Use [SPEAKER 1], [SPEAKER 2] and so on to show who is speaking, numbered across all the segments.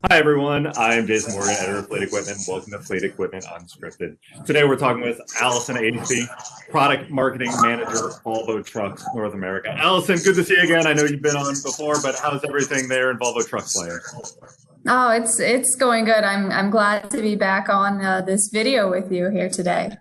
[SPEAKER 1] Hi, everyone. I'm Jason Morgan, editor of Fleet Equipment. Welcome to Fleet Equipment Unscripted. Today, we're talking with Allison Acey, Product Marketing Manager, Volvo Trucks North America. Allison, good to see you again. I know you've been on before, but how's everything there in Volvo Trucks land?
[SPEAKER 2] Oh, it's going good. I'm glad to be back on this video with you here today.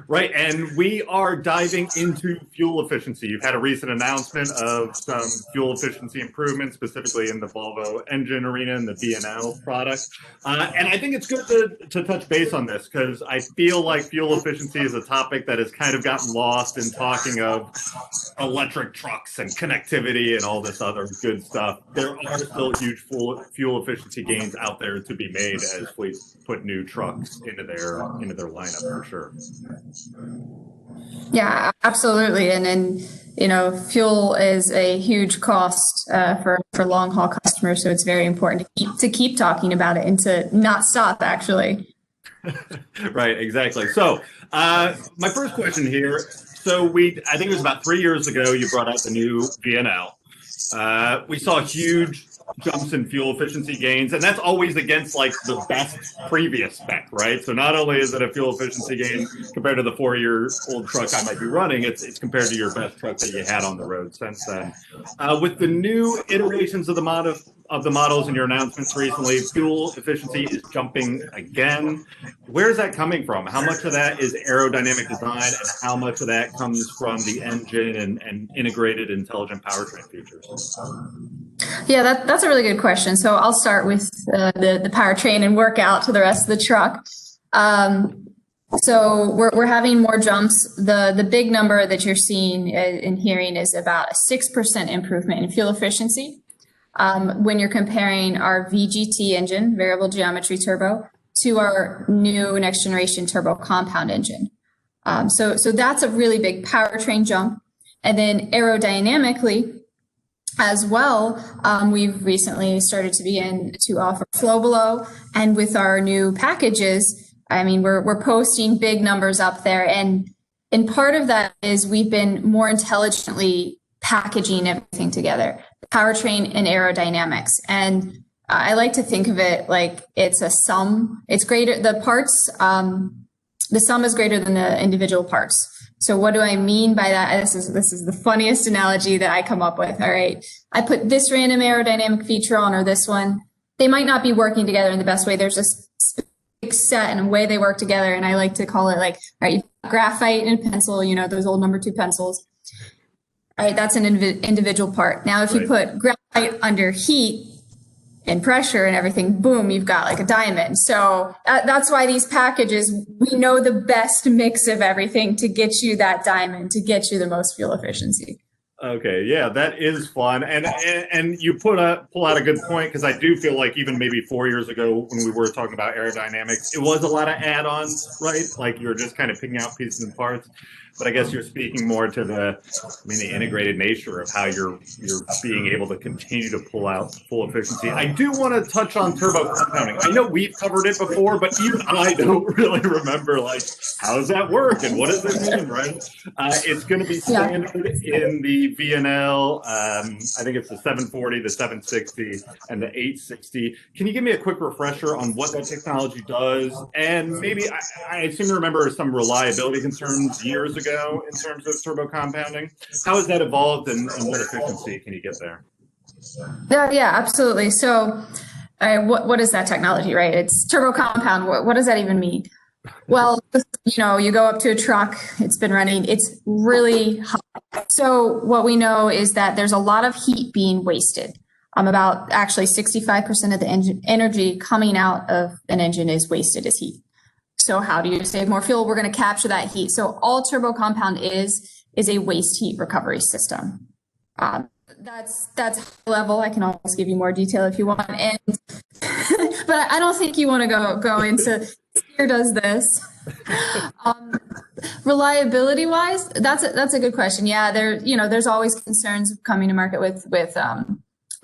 [SPEAKER 1] Right, and we are diving into fuel efficiency. You've had a recent announcement of some fuel efficiency improvements, specifically in the Volvo engine arena and the VNL product. And I think it's good to touch base on this because I feel like fuel efficiency is a topic that has kind of gotten lost in talking of electric trucks and connectivity and all this other good stuff. There are still huge fuel efficiency gains out there to be made as fleets put new trucks into their lineup for sure.
[SPEAKER 2] Yeah, absolutely. And fuel is a huge cost for long haul customers, so it's very important to keep talking about it and to not stop. Actually.
[SPEAKER 1] Right, exactly. So, my first question here. So I think it was about 3 years ago, you brought out the new VNL. We saw huge jumps in fuel efficiency gains, and that's always against like the best previous spec, right? So not only is it a fuel efficiency gain compared to the 4-year-old truck I might be running, it's compared to your best truck that you had on the road since then. With the new iterations of the models in your announcements recently, fuel efficiency is jumping again. Where's that coming from? How much of that is aerodynamic design, and how much of that comes from the engine and integrated intelligent powertrain features?
[SPEAKER 2] Yeah, that's a really good question. So I'll start with the powertrain and work out to the rest of the truck. So we're having more jumps. The big number that you're seeing and hearing is about a 6% improvement in fuel efficiency when you're comparing our VGT engine, variable geometry turbo, to our new next generation turbo compound engine. So that's a really big powertrain jump. And then aerodynamically, as well, we've recently started to begin to offer flow below, and with our new packages, I mean, we're posting big numbers up there, and part of that is we've been more intelligently packaging everything together, powertrain and aerodynamics, and I like to think of it like it's a sum. It's greater. The parts, the sum is greater than the individual parts. So what do I mean by that? This is the funniest analogy that I come up with. All right, I put this random aerodynamic feature on or this one. They might not be working together in the best way. There's a specific set and a way they work together, and I like to call it like, all right, graphite and pencil. You know, those old number 2 pencils. All right, that's an individual part. Now, if you put graphite under heat and pressure and everything, boom, you've got like a diamond. So that's why these packages, we know the best mix of everything to get you that diamond, to get you the most fuel efficiency.
[SPEAKER 1] Okay, yeah, that is fun, and you pull out a good point, because I do feel like even maybe 4 years ago when we were talking about aerodynamics, it was a lot of add-ons, right? Like you were just kind of picking out pieces and parts. But I guess you're speaking more to the integrated nature of how you're being able to continue to pull out full efficiency. I do want to touch on turbo compounding. I know we've covered it before, but even I don't really remember like how does that work and what does it mean, right? It's going to be standard in the VNL. I think it's the 740, the 760, and the 860. Can you give me a quick refresher on what that technology does? And maybe I seem to remember some reliability concerns years ago in terms of turbo compounding. How has that evolved, and what efficiency can you get there?
[SPEAKER 2] Yeah, absolutely. So what is that technology, right? It's turbo compound. What does that even mean? Well, you go up to a truck, it's been running, it's really hot. So what we know is that there's a lot of heat being wasted. About actually 65% of the energy coming out of an engine is wasted as heat. So how do you save more fuel? We're going to capture that heat. So all turbo compound is a waste heat recovery system. That's high level. I can always give you more detail if you want. And but I don't think you want to go into here does this. Reliability wise, that's a good question. Yeah, there's always concerns coming to market with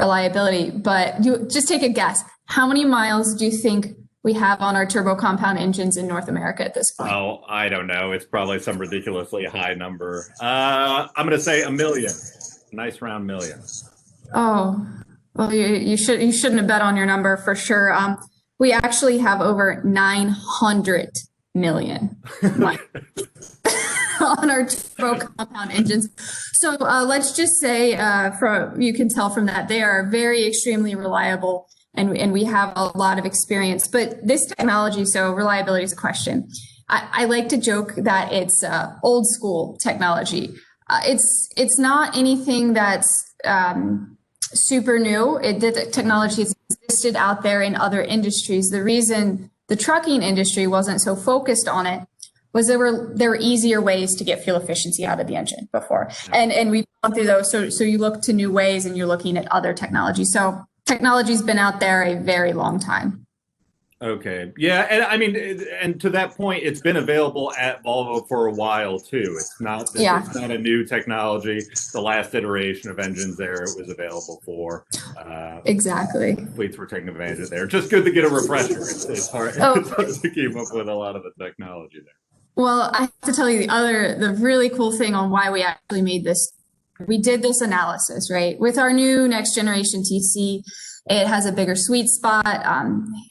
[SPEAKER 2] reliability. But you just take a guess. How many miles do you think we have on our turbo compound engines in North America at this point?
[SPEAKER 1] Oh, I don't know. It's probably some ridiculously high number. I'm going to say 1 million. Nice round million.
[SPEAKER 2] Oh, Well, you shouldn't have bet on your number for sure. We actually have over 900 million miles on our turbo compound engines. So let's just say, you can tell from that, they are very extremely reliable, and we have a lot of experience. But this technology, so reliability is a question. I like to joke that it's old school technology. It's not anything that's super new. The technology has existed out there in other industries. The reason the trucking industry wasn't so focused on it was there were easier ways to get fuel efficiency out of the engine before. And we've gone through those. So you look to new ways and you're looking at other technology. So technology's been out there a very long time.
[SPEAKER 1] Okay. Yeah. And I mean, and to that point, it's been available at Volvo for a while too. It's not a new technology. The last iteration of engines there, it was available for.
[SPEAKER 2] Exactly.
[SPEAKER 1] Fleets were taking advantage of there. Just good to get a refresher. It's hard, it's hard to keep up with a lot of the technology there.
[SPEAKER 2] Well, I have to tell you the really cool thing on why we actually made this. We did this analysis, right? With our new next generation TC, it has a bigger sweet spot,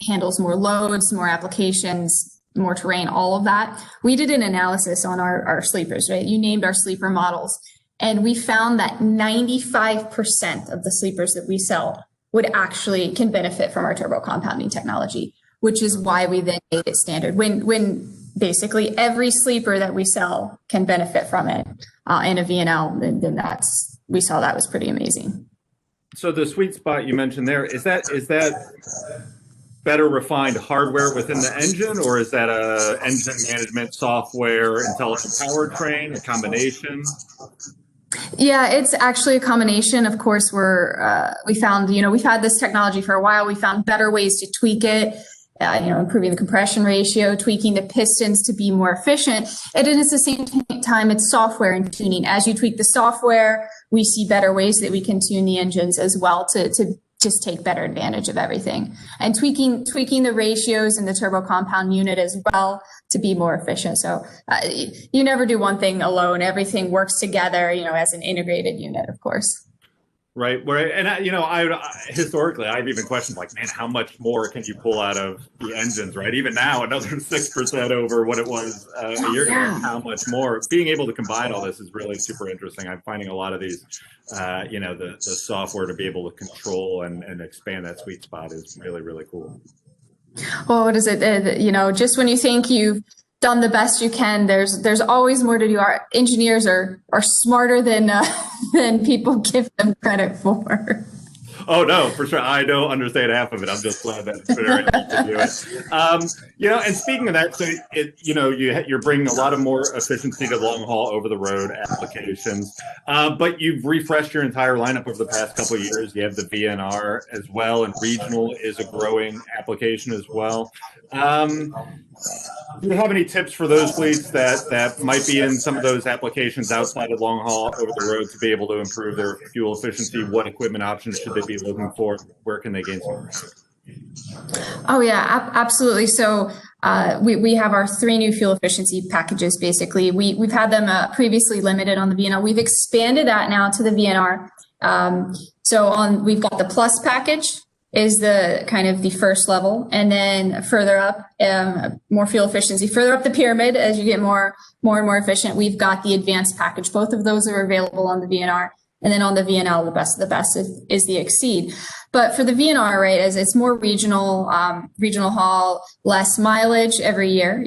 [SPEAKER 2] handles more loads, more applications, more terrain, all of that. We did an analysis on our sleepers, right? You named our sleeper models. And we found that 95% of the sleepers that we sell can benefit from our turbo compounding technology, which is why we then made it standard. When basically every sleeper that we sell can benefit from it in a VNL, then we saw that was pretty amazing.
[SPEAKER 1] So the sweet spot you mentioned there, is that better refined hardware within the engine, or is that a engine management software, intelligent powertrain, a combination?
[SPEAKER 2] Yeah, it's actually a combination. Of course, we found, we've had this technology for a while. We found better ways to tweak it, improving the compression ratio, tweaking the pistons to be more efficient. And at the same time, it's software and tuning. As you tweak the software, we see better ways that we can tune the engines as well to just take better advantage of everything. And tweaking the ratios in the turbo compound unit as well to be more efficient. So you never do one thing alone. Everything works together, as an integrated unit, of course.
[SPEAKER 1] Right. And historically, I've even questioned, like, man, how much more can you pull out of the engines, right? Even now, another 6% over what it was a year ago. How much more? Being able to combine all this is really super interesting. I'm finding a lot of these, the software to be able to control and expand that sweet spot is really, really cool.
[SPEAKER 2] Well, what is it? Just when you think you've done the best you can, there's always more to do. Our engineers are smarter than people give them credit for.
[SPEAKER 1] Oh no, for sure. I don't understand half of it. I'm just glad that it's very easy to do it. And speaking of that, so you're bringing a lot of more efficiency to long haul over the road applications, but you've refreshed your entire lineup over the past couple of years. You have the VNR as well, and regional is a growing application as well. Do you have any tips for those fleets that might be in some of those applications outside of long haul over the road to be able to improve their fuel efficiency? What equipment options should they be looking for? Where can they gain some?
[SPEAKER 2] Oh yeah, absolutely. So we have our 3 new fuel efficiency packages. Basically, we've had them previously limited on the VNR. We've expanded that now to the VNR. We've got the Plus package is the kind of the first level, and then further up, more fuel efficiency. Further up the pyramid, as you get more and more efficient, we've got the advanced package. Both of those are available on the VNR. And then on the VNL, the best of the best is the Exceed. But for the VNR, right, as it's more regional haul, less mileage every year,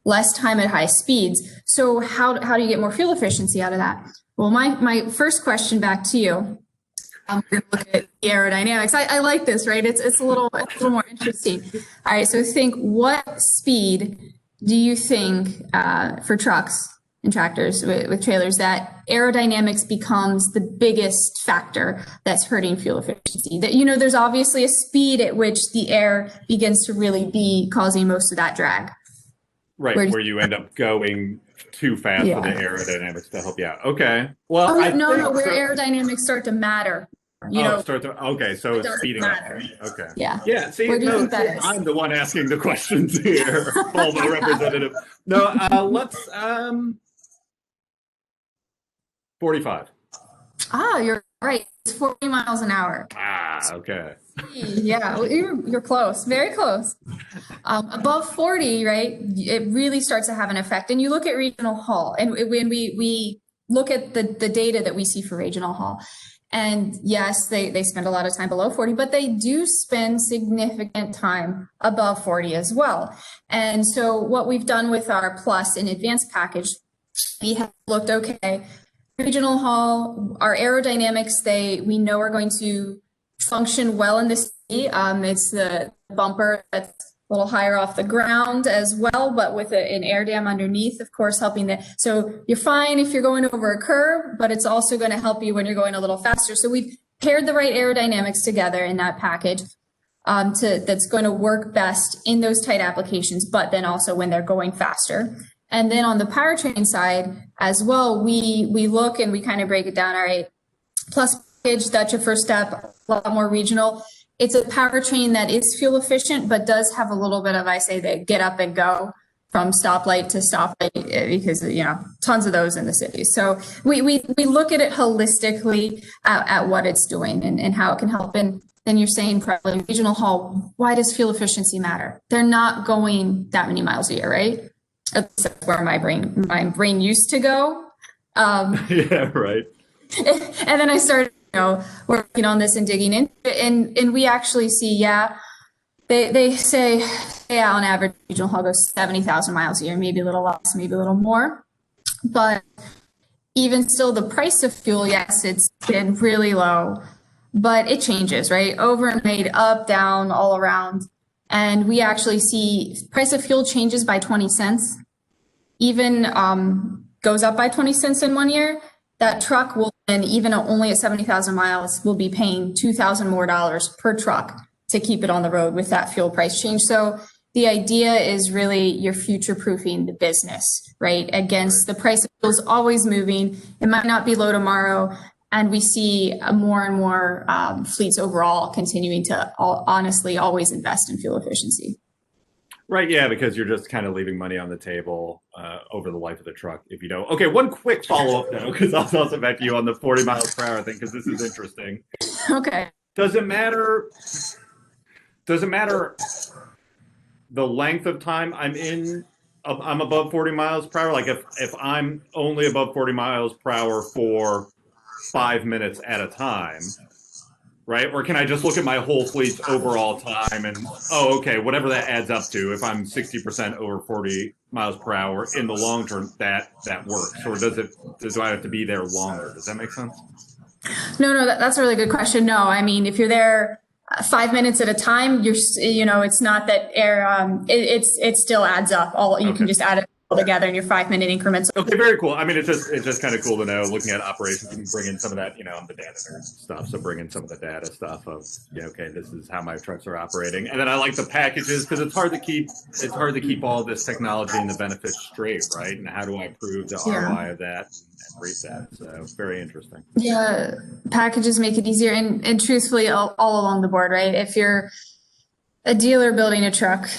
[SPEAKER 2] less time at high speeds. So how do you get more fuel efficiency out of that? Well, my first question back to you. We're going to look at the aerodynamics. I like this, right? It's a little more interesting. All right, so think, what speed do you think for trucks and tractors with trailers that aerodynamics becomes the biggest factor that's hurting fuel efficiency? That, there's obviously a speed at which the air begins to really be causing most of that drag.
[SPEAKER 1] Right, where you end up going too fast for the aerodynamics to help you out. Okay. Well,
[SPEAKER 2] where aerodynamics start to matter.
[SPEAKER 1] Okay, so it's speeding up. Okay.
[SPEAKER 2] Yeah.
[SPEAKER 1] Yeah. See,
[SPEAKER 2] where do you think that is?
[SPEAKER 1] I'm the one asking the questions here. Volvo representative. No, let's 45.
[SPEAKER 2] You're Right. It's 40 miles an hour.
[SPEAKER 1] Ah, okay.
[SPEAKER 2] Yeah, well, you're close, very close. Above 40, right, it really starts to have an effect. And you look at regional haul, and when we look at the data that we see for regional haul, and yes, they spend a lot of time below 40, but they do spend significant time above 40 as well. And so what we've done with our Plus and Advanced package, we have looked, okay, regional haul, our aerodynamics, we know are going to function well in the city. It's the bumper that's a little higher off the ground as well, but with an air dam underneath, of course, helping so you're fine if you're going over a curb, but it's also going to help you when you're going a little faster. So we've paired the right aerodynamics together in that package that's going to work best in those tight applications, but then also when they're going faster. And then on the powertrain side as well, we look and we kind of break it down. All right, Plus package, that's your first step, a lot more regional. It's a powertrain that is fuel efficient, but does have a little bit of, I say, the get up and go from stoplight to stoplight, because, tons of those in the city. So we look at it holistically at what it's doing and how it can help. And then you're saying probably regional haul, why does fuel efficiency matter? They're not going that many miles a year, right? That's where my brain used to go.
[SPEAKER 1] Yeah, right.
[SPEAKER 2] And then I started, working on this and digging in, and we actually see, they say, on average, regional haul goes 70,000 miles a year, maybe a little less, maybe a little more. But even still, the price of fuel, yes, it's been really low, but it changes, right? Overnight, up, down, all around. And we actually see price of fuel changes by 20 cents, even goes up by 20 cents in 1 year. That truck will, and even only at 70,000 miles, will be paying $2,000 more per truck to keep it on the road with that fuel price change. So the idea is really you're future-proofing the business, right? Against the price of fuel is always moving. It might not be low tomorrow. And we see more and more fleets overall continuing to honestly always invest in fuel efficiency.
[SPEAKER 1] Right, yeah, because you're just kind of leaving money on the table over the life of the truck if you don't. Okay, one quick follow-up though, because I'll also back to you on the 40 miles per hour thing, because this is interesting.
[SPEAKER 2] Okay.
[SPEAKER 1] Does it matter the length of time I'm above 40 miles per hour? Like if I'm only above 40 miles per hour for 5 minutes at a time, right? Or can I just look at my whole fleet's overall time and, okay, whatever that adds up to, if I'm 60% over 40 miles per hour in the long term, that works? Or do I have to be there longer? Does that make sense?
[SPEAKER 2] No, that's a really good question. No, I mean, if you're there 5 minutes at a time, it's not that it still adds up. You can just add it all together in your 5-minute increments.
[SPEAKER 1] Okay, very cool. I mean, it's just kind of cool to know. Looking at operations, you can bring in some of that, on the data stuff. So bring in some of the data stuff of, okay, this is how my trucks are operating. And then I like the packages because it's hard to keep all this technology and the benefits straight, right? And how do I prove the ROI of that and rate that? So very interesting.
[SPEAKER 2] Yeah, packages make it easier, and truthfully, all along the board, right? If you're a dealer building a truck,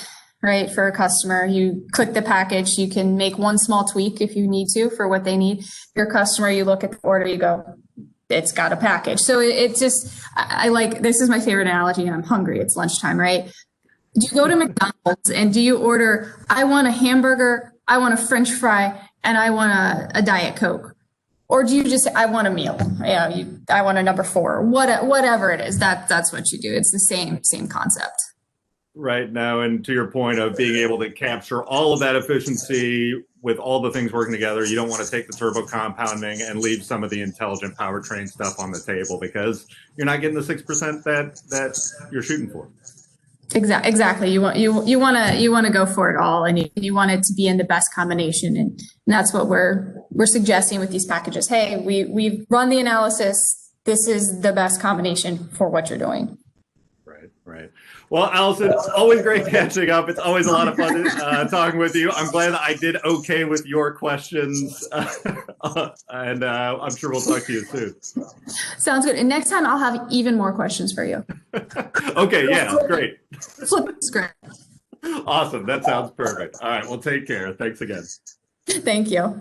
[SPEAKER 2] right, for a customer, you click the package, you can make one small tweak if you need to for what they need. Your customer, you look at the order, you go, it's got a package. So it's just, I like, this is my favorite analogy, and I'm hungry, it's lunchtime, right? Do you go to McDonald's and do you order, I want a hamburger, I want a French fry, and I want a Diet Coke? Or do you just say, I want a meal, I want a number 4, whatever it is, that's what you do. It's the same concept.
[SPEAKER 1] Right now, and to your point of being able to capture all of that efficiency with all the things working together, you don't want to take the turbo compounding and leave some of the intelligent powertrain stuff on the table because you're not getting the 6% that you're shooting for.
[SPEAKER 2] Exactly. You want to go for it all, and you want it to be in the best combination, and that's what we're suggesting with these packages. Hey, we've run the analysis. This is the best combination for what you're doing.
[SPEAKER 1] Right. Well, Allison, it's always great catching up. It's always a lot of fun talking with you. I'm glad that I did okay with your questions, and I'm sure we'll talk to you soon.
[SPEAKER 2] Sounds good. And next time I'll have even more questions for you.
[SPEAKER 1] Okay, yeah, great.
[SPEAKER 2] Flip the script.
[SPEAKER 1] Awesome. That sounds perfect. All right, well, take care. Thanks again.
[SPEAKER 2] Thank you.